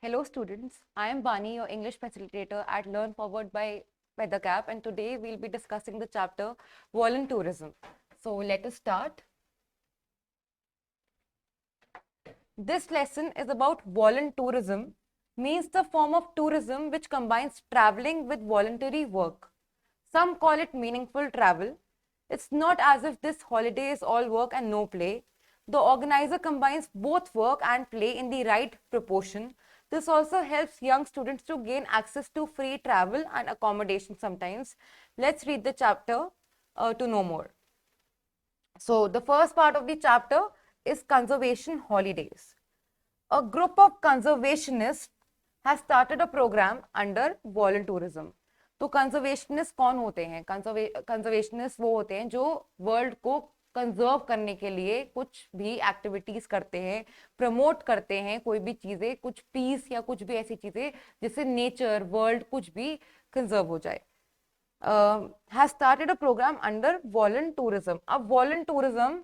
Hello students, I am Bani, your English facilitator at Learn Forward by the Gap, and today we'll be discussing the chapter Voluntourism. So let us start. This lesson is about voluntourism, means the form of tourism which combines traveling with voluntary work. Some call it meaningful travel. It's not as if this holiday is all work and no play. The organizer combines both work and play in the right proportion. This also helps young students to gain access to free travel and accommodation sometimes. Let's read the chapter to know more. So, the first part of the chapter is conservation holidays. A group of conservationists has started a program under voluntourism. तो conservationist कौन होते हैं? Conservationist वो होते हैं जो world को conserve करने के लिए कुछ भी एक्टिविटीज करते हैं, प्रमोट करते हैं कोई भी चीजें, कुछ पीस या कुछ भी ऐसी चीजें जिससे नेचर, वर्ल्ड कुछ भी कंजर्व हो जाए. Has started a programme under voluntourism. अब वॉलंटूरिज्म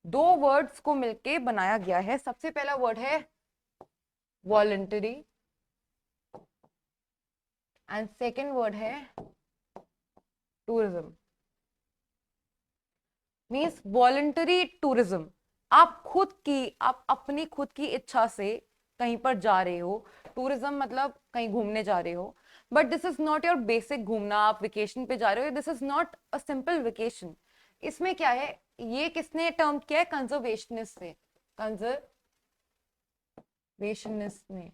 दो वर्ड्स को मिलके बनाया गया है. सबसे पहला वर्ड है वॉलंटरी एंड सेकेंड वर्ड है टूरिज्म. Means voluntary tourism. आप अपनी खुद की इच्छा से कहीं पर जा रहे हो. टूरिज्म मतलब कहीं घूमने जा रहे हो, but this is not your basic घूमना. आप वेकेशन पे जा रहे हो. This is not a simple vacation. इसमें क्या है, ये किसने टर्म किया है? कंजर्वेशनिस्ट से. कंजर्वेशनिस्ट ने.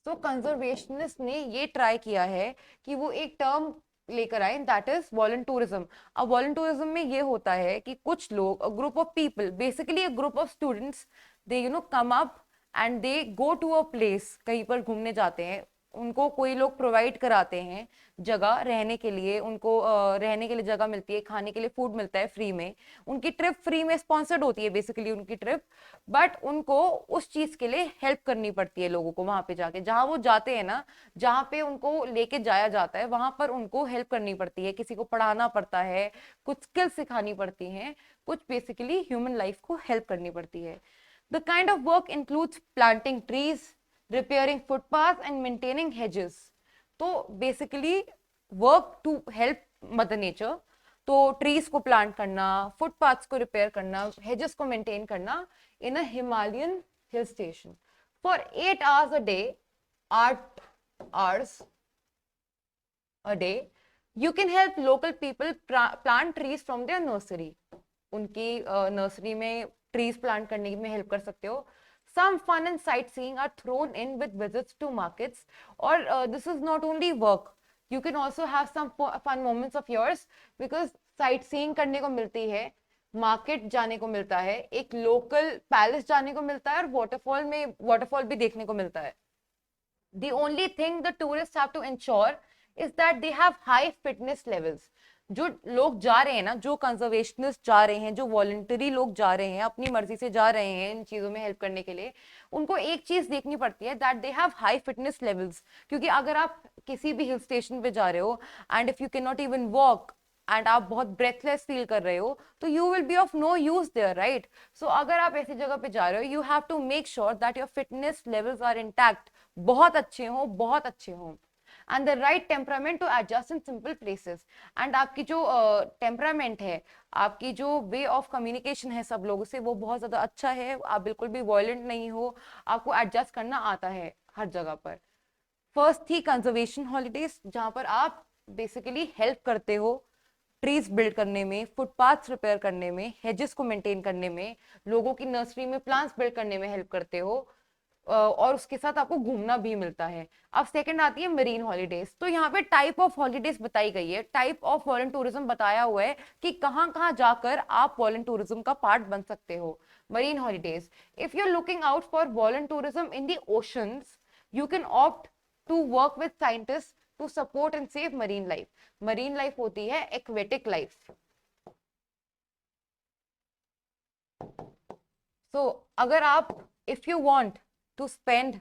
तो कंजर्वेशनिस्ट ने ये ट्राई किया है कि वो एक टर्म लेकर आए, दैट इज वॉलंटूरिज्म. अब वॉलंटूरिज्म में ये होता है कि कुछ लोग, a group of people, basically a group of students, they come up and they go to a place. कहीं पर घूमने जाते हैं, उनको कोई लोग प्रोवाइड कराते हैं जगह रहने के लिए. उनको रहने के लिए जगह मिलती है, खाने के लिए फूड मिलता है फ्री में. उनकी ट्रिप फ्री में स्पॉन्सर्ड होती है बेसिकली उनकी ट्रिप, बट उनको उस चीज के लिए हेल्प करनी पड़ती है लोगों को. वहां पे जाके जहां वो जाते हैं ना, जहां पे उनको लेके जाया जाता है, वहां पर उनको हेल्प करनी पड़ती है. किसी को पढ़ाना पड़ता है, कुछ स्किल्स सिखानी पड़ती हैं, कुछ बेसिकली ह्यूमन लाइफ को हेल्प करनी पड़ती है. The kind of work includes planting trees, repairing footpaths and maintaining hedges. तो basically work to help mother nature. तो ट्रीज को प्लांट करना, फुटपाथ्स को रिपेयर करना, हेजेस को मेंटेन करना in a Himalayan hill station for 8 hours a day, 8 hours a day. You can help local people plant trees from their nursery. उनकी nursery में trees plant करने में हेल्प कर सकते हो. Some fun and sightseeing are thrown in with visits to markets, or this is not only work. You can also have some fun moments of yours, because sightseeing करने को मिलती है, market जाने को मिलता है, एक लोकल पैलेस जाने को मिलता है, और वाटरफॉल भी देखने को मिलता है. The only thing the tourists have to ensure is that they have high fitness levels. जो लोग जा रहे हैं ना, जो कंजर्वेशनिस्ट जा रहे हैं, जो वॉलंटरी लोग जा रहे हैं, अपनी मर्जी से जा रहे हैं इन चीजों में हेल्प करने के लिए, उनको एक चीज देखनी पड़ती है, that they have high fitness levels. क्योंकि अगर आप किसी भी हिल स्टेशन पे जा रहे हो and if you can not even walk and आप बहुत ब्रेथलेस फील कर रहे हो, तो you will be of no use there, right? So अगर आप ऐसी जगह पे जा रहे हो, you have to make sure that your fitness levels are intact, बहुत अच्छे हो, बहुत अच्छे हो. And the right temperament to adjust in simple places. And आपकी जो टेम्परामेंट है, आपकी जो वे ऑफ कम्युनिकेशन है सब लोगों से, वो बहुत ज्यादा अच्छा है. आप बिल्कुल भी वॉयलेंट नहीं हो, आपको एडजस्ट करना आता है हर जगह पर. फर्स्ट थी कंजर्वेशन हॉलीडेज, जहां पर आप बेसिकली हेल्प करते हो ट्रीज बिल्ड करने में, फुटपाथ रिपेयर करने में, हेजेस को मेंटेन करने में, लोगों की नर्सरी में प्लांट्स बिल्ड करने में हेल्प करते हो, और उसके साथ आपको घूमना भी मिलता है. अब सेकंड आती है मरीन हॉलीडेज. तो यहाँ पे टाइप ऑफ हॉलीडेज बताई गई है, टाइप ऑफ फॉरेन टूरिज्म बताया हुआ है कि कहाँ कहाँ जाकर आप फॉरेन टूरिज्म का पार्ट बन सकते हो. Marine holidays, if you are looking out for foreign tourism in the oceans, you can opt to work with scientist to support and save marine life. Marine life होती है aquatic life. So अगर आप, if you want to spend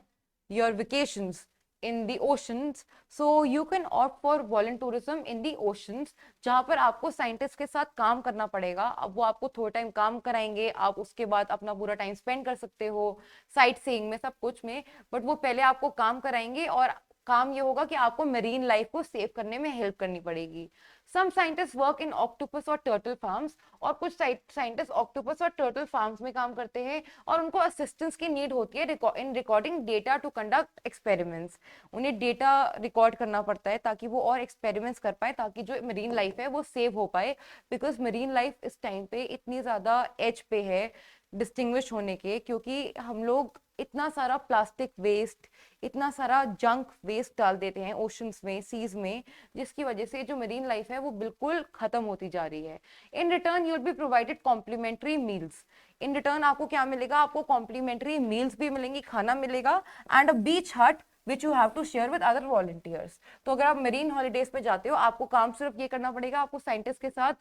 your vacations in the oceans, so you can opt for volunteerism in the oceans, जहाँ पर आपको scientist के साथ काम करना पड़ेगा। अब वो आपको थोड़ा टाइम काम कराएंगे, आप उसके बाद अपना पूरा टाइम स्पेंड कर सकते हो साइट सीइंग में, सब कुछ में, बट वो पहले आपको काम कराएंगे और काम ये होगा कि आपको मेरीन लाइफ को सेव करने में हेल्प करनी पड़ेगी। Some scientist work in octopus और टर्टल फार्म्स, और कुछ साइंटिस्ट ऑक्टोपस और टर्टल फार्म्स में काम करते हैं और उनको असिस्टेंस की नीड होती है in recording data to conduct experiments. उन्हें डेटा रिकॉर्ड करना पड़ता है ताकि वो और एक्सपेरिमेंट्स कर पाए, ताकि जो मरीन लाइफ है वो सेव हो पाए, बिकॉज मरीन लाइफ इस टाइम पे इतनी ज्यादा एज पे है डिस्टिंग्विश होने के, क्योंकि हम लोग इतना सारा प्लास्टिक वेस्ट, इतना सारा जंक वेस्ट डाल देते हैं ओशंस में, सीज में, जिसकी वजह से जो मरीन लाइफ है वो बिल्कुल खत्म होती जा रही है। In return you will be provided complimentary meals. In return आपको क्या मिलेगा? आपको कॉम्प्लीमेंट्री मील्स भी मिलेंगी, खाना मिलेगा, and a beach hut which you have to share with other volunteers. तो अगर आप मरीन हॉलीडेज पे जाते हो, आपको काम सिर्फ ये करना पड़ेगा, आपको साइंटिस्ट के साथ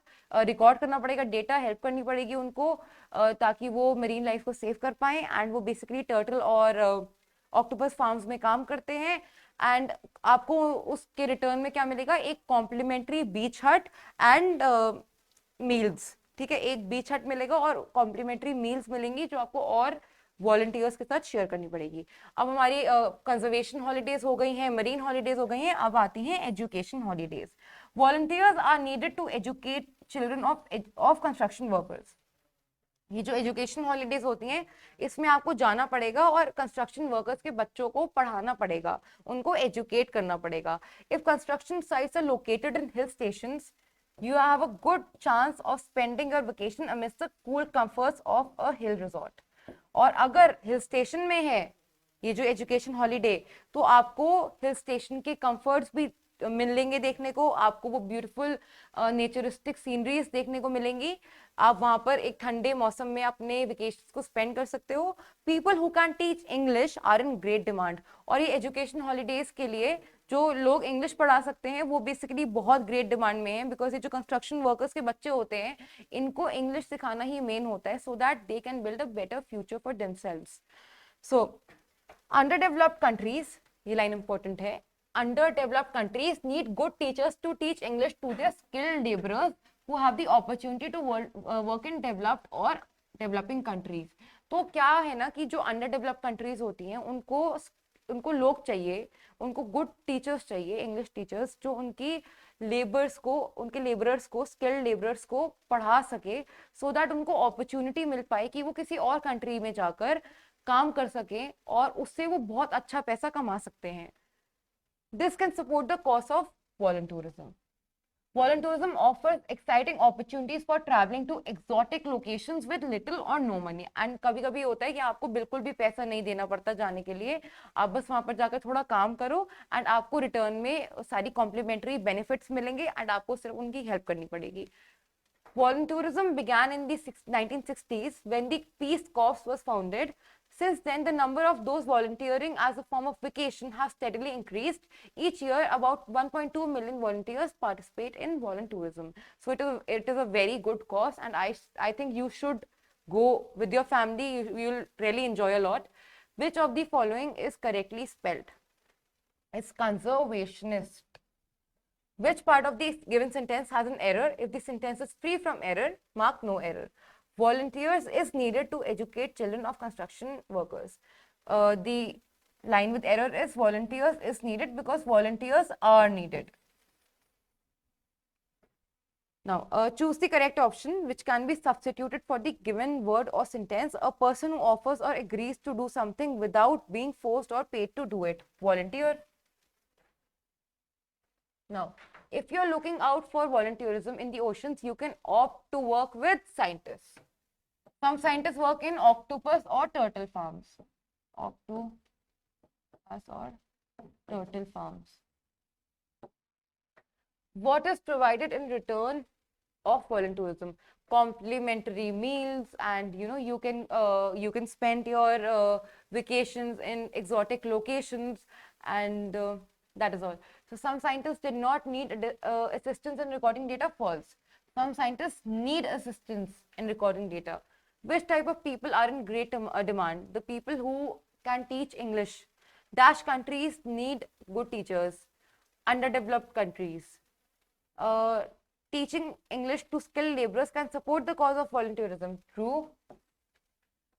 रिकॉर्ड करना पड़ेगा डेटा, हेल्प करनी पड़ेगी उनको ताकि वो मरीन लाइफ को सेव कर पाए, एंड वो बेसिकली टर्टल और ऑक्टोपस फार्म्स में काम करते हैं। एंड आपको उसके रिटर्न में क्या मिलेगा? एक कॉम्प्लीमेंट्री बीच हट एंड मील्स। ठीक है, एक बीच हट मिलेगा और कॉम्प्लीमेंट्री मील्स मिलेंगी जो आपको और वॉलंटियर्स के साथ शेयर करनी पड़ेगी। अब हमारी कंजर्वेशन हॉलीडेज हो गई हैं, मरीन हॉलीडेज हो गई हैं, अब आती हैं education holidays. Volunteers are needed to educate children of construction workers. ये जो एजुकेशन हॉलीडेज होती हैं, इसमें आपको जाना पड़ेगा और कंस्ट्रक्शन वर्कर्स के बच्चों को पढ़ाना पड़ेगा, उनको एजुकेट करना पड़ेगा। If construction sites are located in hill stations, you have a good chance of spending your vacation amidst the cool comforts of a hill resort। और अगर हिल स्टेशन में है ये जो एजुकेशन हॉलीडे, तो आपको हिल स्टेशन के comforts भी मिलेंगे देखने को, आपको वो ब्यूटीफुल नेचरिस्टिक सीनरीज देखने को मिलेंगी। आप वहां पर एक ठंडे मौसम में अपने वेकेशन को स्पेंड कर सकते हो। People who can teach English are in great demand. और ये एजुकेशन हॉलीडेज के लिए जो लोग इंग्लिश पढ़ा सकते हैं वो बेसिकली बहुत ग्रेट डिमांड में है, बिकॉज ये जो कंस्ट्रक्शन वर्कर्स के बच्चे होते हैं, इनको इंग्लिश सिखाना ही मेन होता है, so that they can build a better future for themselves. So under developed countries, ये लाइन इंपॉर्टेंट है, underdeveloped countries need good teachers to teach English to their skilled laborers who have the opportunity to work in developed or developing countries। तो क्या है ना कि जो under developed countries होती हैं उनको लोग चाहिए, उनको गुड टीचर्स चाहिए, इंग्लिश टीचर्स, जो उनकी उनके लेबरर्स को, स्किल्ड लेबरर्स को पढ़ा सके, सो दैट उनको अपॉर्चुनिटी मिल पाए कि वो किसी और कंट्री में जाकर काम कर सके और उससे वो बहुत अच्छा पैसा कमा सकते हैं। This can support the cause of volunteerism. Volunteerism offers exciting opportunities for traveling to exotic locations with little or no money. And कभी कभी होता है कि आपको बिल्कुल भी पैसा नहीं देना पड़ता जाने के लिए, आप बस वहां पर जाकर थोड़ा काम करो एंड आपको रिटर्न में सारी कॉम्प्लीमेंट्री बेनिफिट्स मिलेंगे एंड आपको सिर्फ उनकी हेल्प करनी पड़ेगी। Volunteerism began in the 1960s when the Peace Corps was founded. Since then, the number of those volunteering as a form of vacation has steadily increased. Each year, about 1.2 million volunteers participate in volunteerism. So it is a very good cause, and I think you should go with your family. You'll really enjoy a lot. Which of the following is correctly spelled? It's conservationist. Which part of the given sentence has an error? If the sentence is free from error, mark no error. Volunteers is needed to educate children of construction workers. The line with error is volunteers is needed because volunteers are needed. Now, choose the correct option which can be substituted for the given word or sentence. A person who offers or agrees to do something without being forced or paid to do it. Volunteer. Now, if you're looking out for volunteerism in the oceans, you can opt to work with scientists. Some scientists work in octopus or turtle farms. Octopus or turtle farms. What is provided in return of volunteerism? Complimentary meals, and you can spend your vacations in exotic locations, and that is all. So some scientists did not need assistance in recording data. False. Some scientists need assistance in recording data. Which type of people are in great demand? The people who can teach English. Dash countries need good teachers. Underdeveloped countries. Uh, Teaching English to skilled laborers can support the cause of volunteerism. True.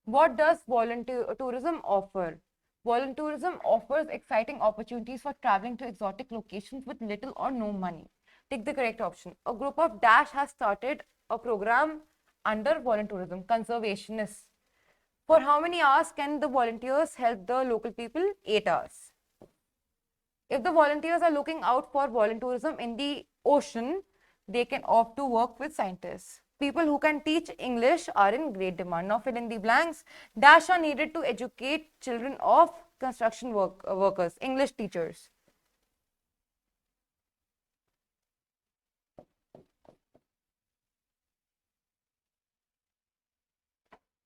What does volunteerism offer? Volunteerism offers exciting opportunities for traveling to exotic locations with little or no money. Take the correct option. A group of Dash has started a program under volunteerism, conservationists. For how many hours can the volunteers help the local people? 8 hours. If the volunteers are looking out for volunteerism in the ocean, they can opt to work with scientists. People who can teach English are in great demand. Now fill in the blanks. Dash are needed to educate children of construction workers, English teachers.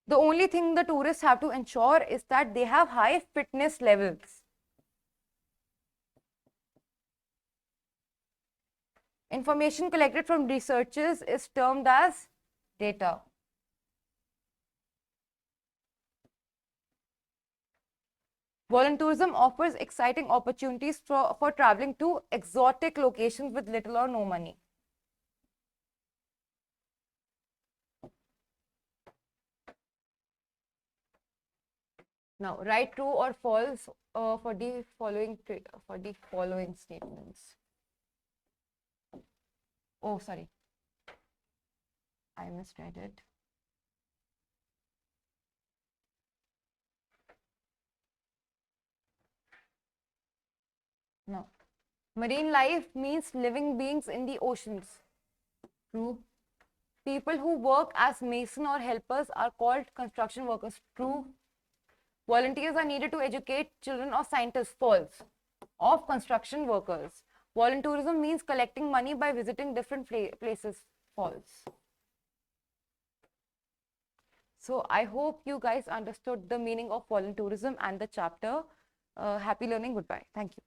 The only thing the tourists have to ensure is that they have high fitness levels. Information collected from researchers is termed as data. Volunteerism offers exciting opportunities for traveling to exotic locations with little or no money. Now, write true or false for the following statements. Oh, sorry, I misread it. No. Marine life means living beings in the oceans. True. People who work as mason or helpers are called construction workers. True. Volunteers are needed to educate children or scientists. False. Of construction workers. Volunteerism means collecting money by visiting different places. False. So I hope you guys understood the meaning of volunteerism and the chapter. Happy learning. Goodbye. Thank you.